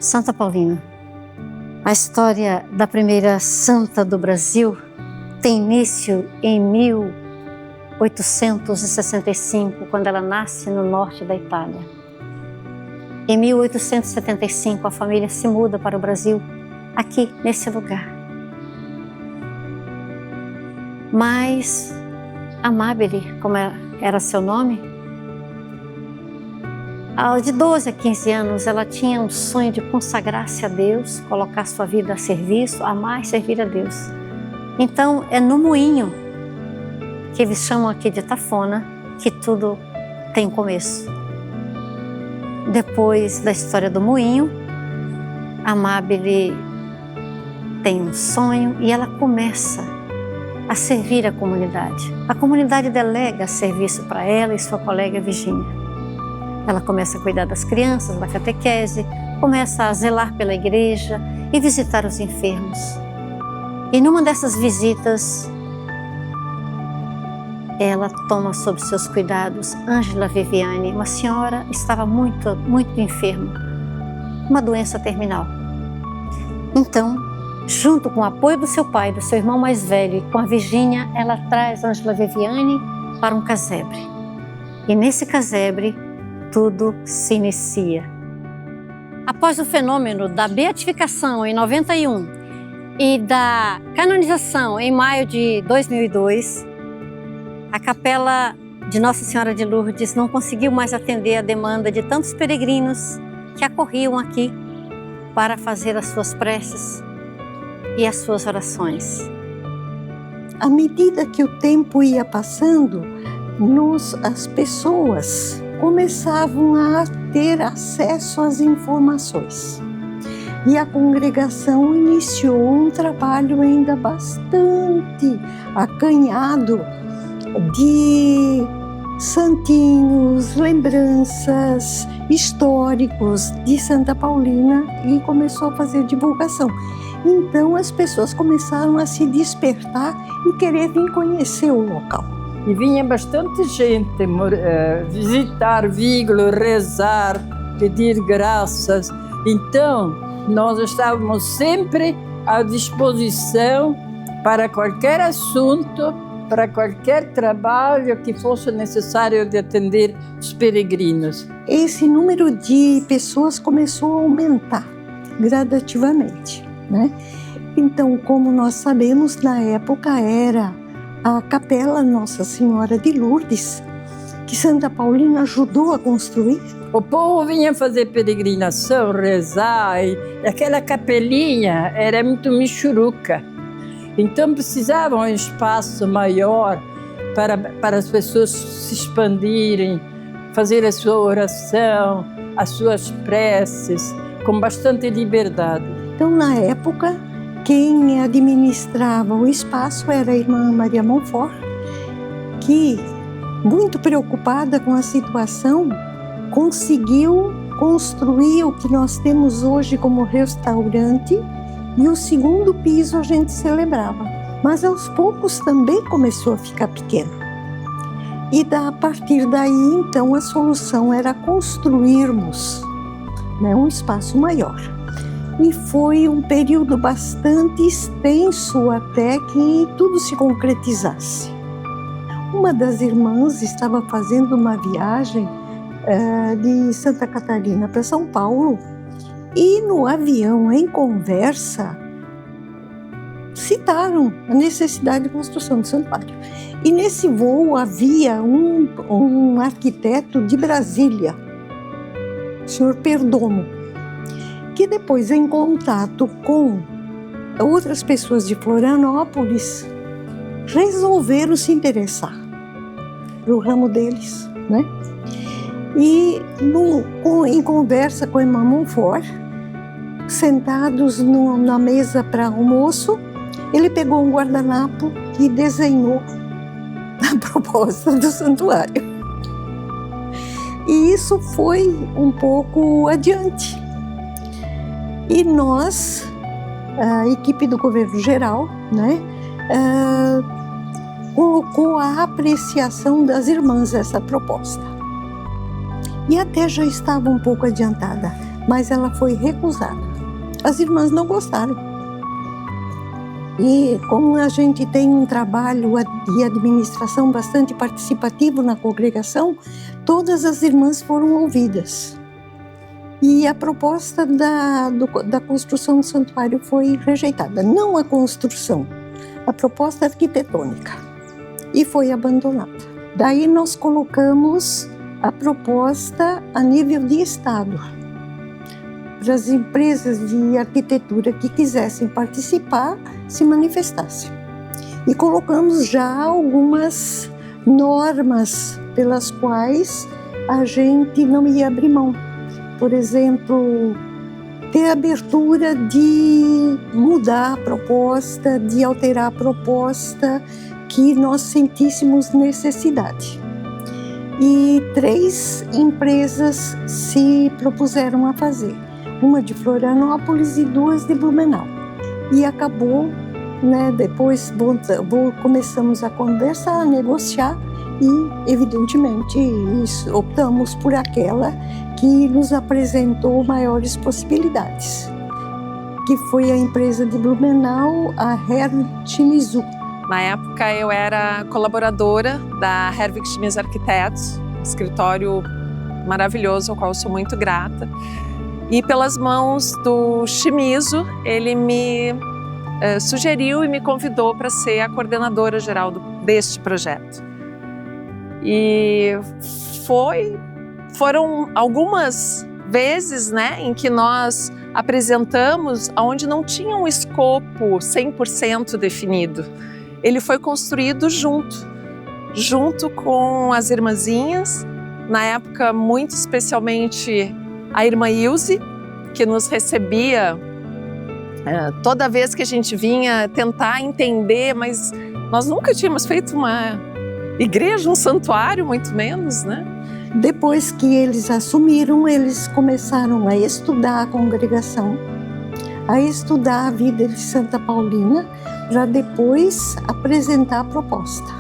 Santa Paulina. A história da primeira santa do Brasil tem início em 1865, quando ela nasce no norte da Itália. Em 1875, a família se muda para o Brasil, aqui, nesse lugar. Mas Amabile, como era seu nome, de 12 a 15 anos, ela tinha um sonho de consagrar-se a Deus, colocar sua vida a serviço, amar e servir a Deus. Então, é no moinho, que eles chamam aqui de Tafona, que tudo tem começo. Depois da história do moinho, Amabile tem um sonho e ela começa a servir a comunidade. A comunidade delega serviço para ela e sua colega Virgínia. Ela começa a cuidar das crianças, da catequese, começa a zelar pela igreja e visitar os enfermos. E numa dessas visitas, ela toma sob seus cuidados Ângela Viviane, uma senhora que estava muito enferma, uma doença terminal. Então, junto com o apoio do seu pai, do seu irmão mais velho e com a Virgínia, ela traz Ângela Viviane para um casebre. E nesse casebre, tudo se inicia. Após o fenômeno da beatificação em 91 e da canonização em maio de 2002, a capela de Nossa Senhora de Lourdes não conseguiu mais atender a demanda de tantos peregrinos que acorriam aqui para fazer as suas preces e as suas orações. À medida que o tempo ia passando, as pessoas começavam a ter acesso às informações. E a congregação iniciou um trabalho ainda bastante acanhado de santinhos, lembranças, históricos de Santa Paulina e começou a fazer divulgação. Então as pessoas começaram a se despertar e querer vir conhecer o local. E vinha bastante gente visitar Vígulo, rezar, pedir graças. Então, nós estávamos sempre à disposição para qualquer assunto, para qualquer trabalho que fosse necessário de atender os peregrinos. Esse número de pessoas começou a aumentar gradativamente, né? Então, como nós sabemos, na época era a Capela Nossa Senhora de Lourdes, que Santa Paulina ajudou a construir. O povo vinha fazer peregrinação, rezar, e aquela capelinha era muito michuruca. Então precisava um espaço maior para as pessoas se expandirem, fazer a sua oração, as suas preces, com bastante liberdade. Então, na época, quem administrava o espaço era a irmã Maria Monfort, que, muito preocupada com a situação, conseguiu construir o que nós temos hoje como restaurante, e o segundo piso a gente celebrava. Mas aos poucos também começou a ficar pequeno. E a partir daí, então, a solução era construirmos, né, um espaço maior. E foi um período bastante extenso até que tudo se concretizasse. Uma das irmãs estava fazendo uma viagem de Santa Catarina para São Paulo e no avião, em conversa, citaram a necessidade de construção de santuário. E nesse voo havia um arquiteto de Brasília, o senhor Perdomo, que depois, em contato com outras pessoas de Florianópolis, resolveram se interessar no ramo deles, né? E em conversa com a irmã Monfort, sentados na mesa para almoço, ele pegou um guardanapo e desenhou a proposta do santuário. E isso foi um pouco adiante. E nós, a equipe do governo geral, né, colocou a apreciação das irmãs essa proposta. E até já estava um pouco adiantada, mas ela foi recusada. As irmãs não gostaram. E como a gente tem um trabalho de administração bastante participativo na congregação, todas as irmãs foram ouvidas. E a proposta da construção do santuário foi rejeitada. Não a construção, a proposta arquitetônica. E foi abandonada. Daí nós colocamos a proposta a nível de Estado. Para as empresas de arquitetura que quisessem participar, se manifestassem. E colocamos já algumas normas pelas quais a gente não ia abrir mão. Por exemplo, ter abertura de mudar a proposta, de alterar a proposta que nós sentíssemos necessidade. E 3 empresas se propuseram a fazer. Uma de Florianópolis e 2 de Blumenau. E acabou, depois começamos a conversar, a negociar e, evidentemente, optamos por aquela que nos apresentou maiores possibilidades, que foi a empresa de Blumenau, a Herwig Schmidt. Na época eu era colaboradora da Herwig Schmidt Arquitetos, um escritório maravilhoso, ao qual eu sou muito grata. E pelas mãos do Chimizo, ele me sugeriu e me convidou para ser a coordenadora geral deste projeto. E foram algumas vezes, em que nós apresentamos onde não tinha um escopo 100% definido. Ele foi construído junto com as irmãzinhas, na época muito especialmente a irmã Ilse, que nos recebia toda vez que a gente vinha tentar entender, mas nós nunca tínhamos feito uma igreja, um santuário, muito menos, Depois que eles assumiram, eles começaram a estudar a congregação, a estudar a vida de Santa Paulina, para depois apresentar a proposta.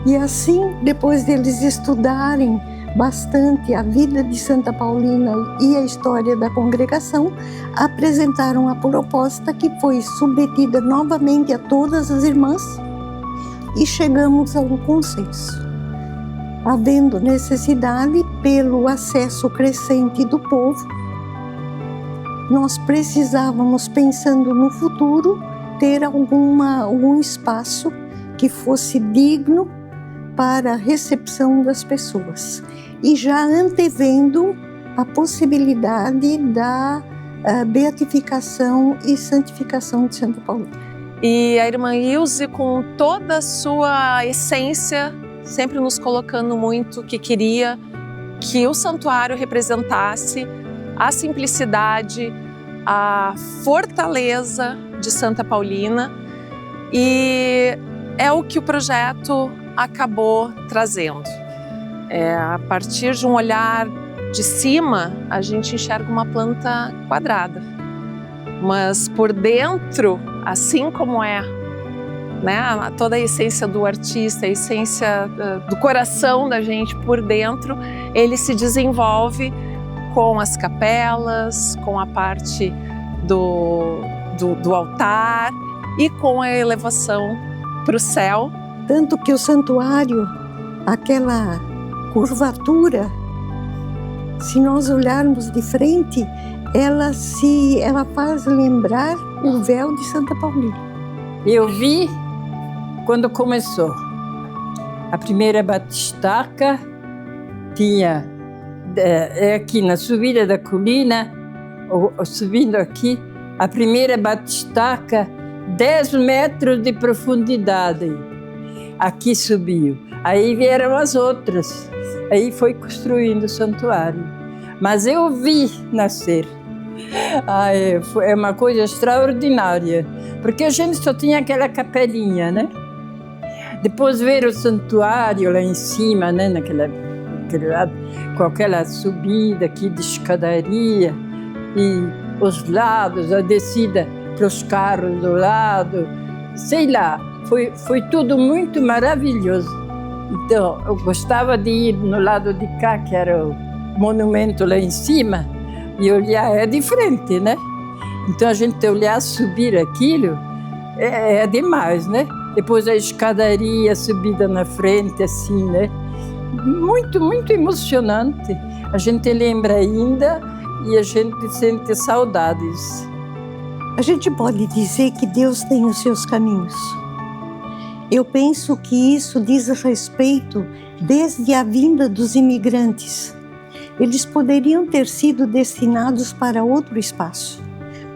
E assim, depois deles estudarem bastante a vida de Santa Paulina e a história da congregação, apresentaram a proposta que foi submetida novamente a todas as irmãs e chegamos a um consenso. Havendo necessidade pelo acesso crescente do povo, nós precisávamos, pensando no futuro, ter algum espaço que fosse digno para a recepção das pessoas. E já antevendo a possibilidade da beatificação e santificação de Santa Paulina. E a irmã Ilse, com toda a sua essência, sempre nos colocando muito que queria que o santuário representasse a simplicidade, a fortaleza de Santa Paulina, e é o que o projeto acabou trazendo. A partir de um olhar de cima, a gente enxerga uma planta quadrada, mas por dentro, assim como toda a essência do artista, a essência do coração da gente por dentro, ele se desenvolve com as capelas, com a parte do altar e com a elevação para o céu. Tanto que o santuário, aquela curvatura, se nós olharmos de frente, ela faz lembrar o véu de Santa Paulina. Eu vi quando começou. A primeira batistaca tinha aqui na subida da colina, subindo aqui, a primeira batistaca 10 metros de profundidade. Aqui subiu. Aí vieram as outras. Aí foi construindo o santuário. Mas eu vi nascer. É uma coisa extraordinária. Porque a gente só tinha aquela capelinha, Depois ver o santuário lá em cima, naquele lado, com aquela subida aqui de escadaria e os lados, a descida para os carros do lado, sei lá, foi tudo muito maravilhoso. Então, eu gostava de ir no lado de cá, que era o monumento lá em cima, e olhar é diferente, né? Então a gente olhar, subir aquilo, é demais, né? Depois a escadaria, a subida na frente, assim, né? Muito, muito emocionante. A gente lembra ainda e a gente sente saudades. A gente pode dizer que Deus tem os seus caminhos. Eu penso que isso diz respeito desde a vinda dos imigrantes. Eles poderiam ter sido destinados para outro espaço,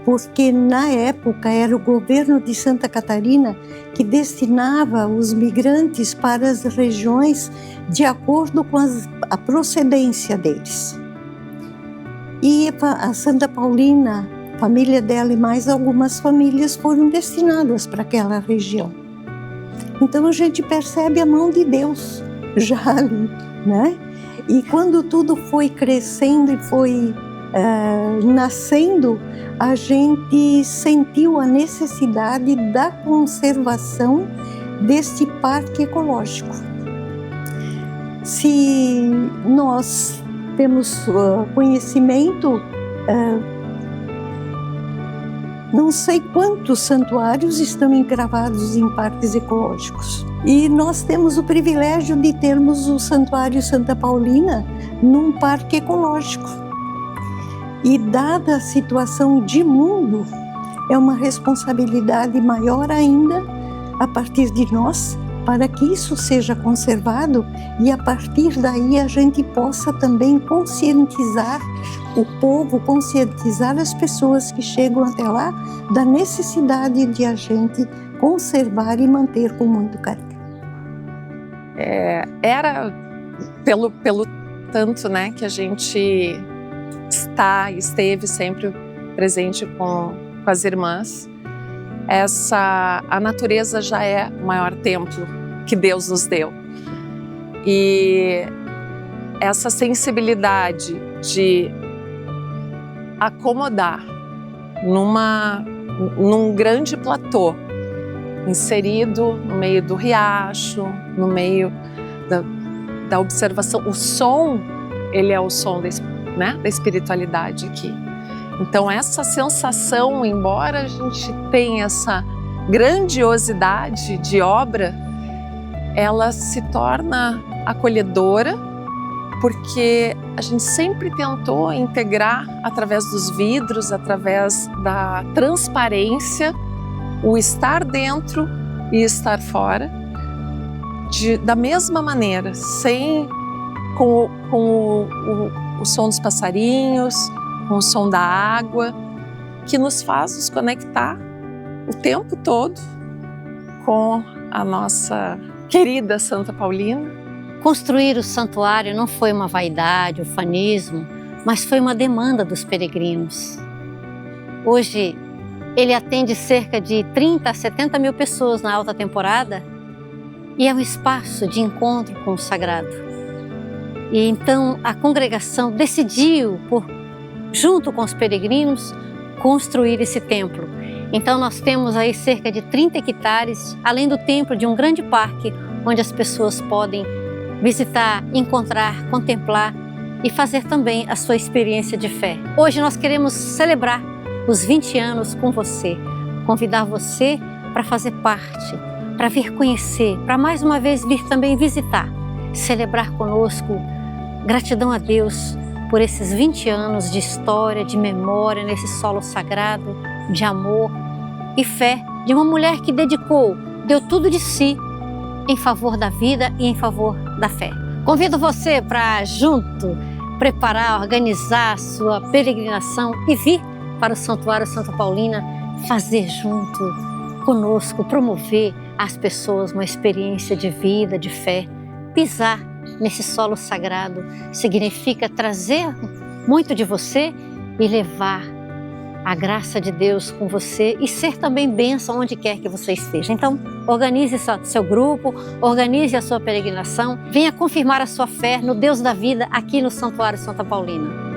porque na época era o governo de Santa Catarina que destinava os migrantes para as regiões de acordo com a procedência deles. E a Santa Paulina, a família dela e mais algumas famílias foram destinadas para aquela região. Então a gente percebe a mão de Deus já ali, né? E quando tudo foi crescendo e foi nascendo, a gente sentiu a necessidade da conservação deste parque ecológico. Se nós temos conhecimento, não sei quantos santuários estão encravados em parques ecológicos. E nós temos o privilégio de termos o Santuário Santa Paulina num parque ecológico. E dada a situação de mundo, é uma responsabilidade maior ainda a partir de nós, para que isso seja conservado e a partir daí a gente possa também conscientizar o povo, conscientizar as pessoas que chegam até lá da necessidade de a gente conservar e manter com muito carinho. Era pelo tanto, né, que a gente esteve sempre presente com as irmãs, a natureza já é o maior templo que Deus nos deu. E essa sensibilidade de acomodar num grande platô, inserido no meio do riacho, no meio da observação. O som, ele é o som da espiritualidade aqui. Então essa sensação, embora a gente tenha essa grandiosidade de obra, ela se torna acolhedora, porque a gente sempre tentou integrar através dos vidros, através da transparência, o estar dentro e estar fora, da mesma maneira, com o som dos passarinhos, com o som da água, que nos faz nos conectar o tempo todo com a nossa querida Santa Paulina. Construir o santuário não foi uma vaidade, ufanismo, mas foi uma demanda dos peregrinos. Hoje, ele atende cerca de 30 a 70 mil pessoas na alta temporada e é um espaço de encontro com o sagrado. E então a congregação decidiu, junto com os peregrinos, construir esse templo. Então nós temos aí cerca de 30 hectares, além do templo, de um grande parque, onde as pessoas podem visitar, encontrar, contemplar e fazer também a sua experiência de fé. Hoje nós queremos celebrar os 20 anos com você, convidar você para fazer parte, para vir conhecer, para mais uma vez vir também visitar, celebrar conosco. Gratidão a Deus por esses 20 anos de história, de memória nesse solo sagrado, de amor e fé de uma mulher que deu tudo de si em favor da vida e em favor da fé. Convido você para junto preparar, organizar a sua peregrinação e vir para o Santuário Santa Paulina, fazer junto conosco, promover às pessoas uma experiência de vida, de fé. Pisar nesse solo sagrado significa trazer muito de você e levar a graça de Deus com você e ser também bênção onde quer que você esteja. Então, organize seu grupo, organize a sua peregrinação, venha confirmar a sua fé no Deus da vida aqui no Santuário Santa Paulina.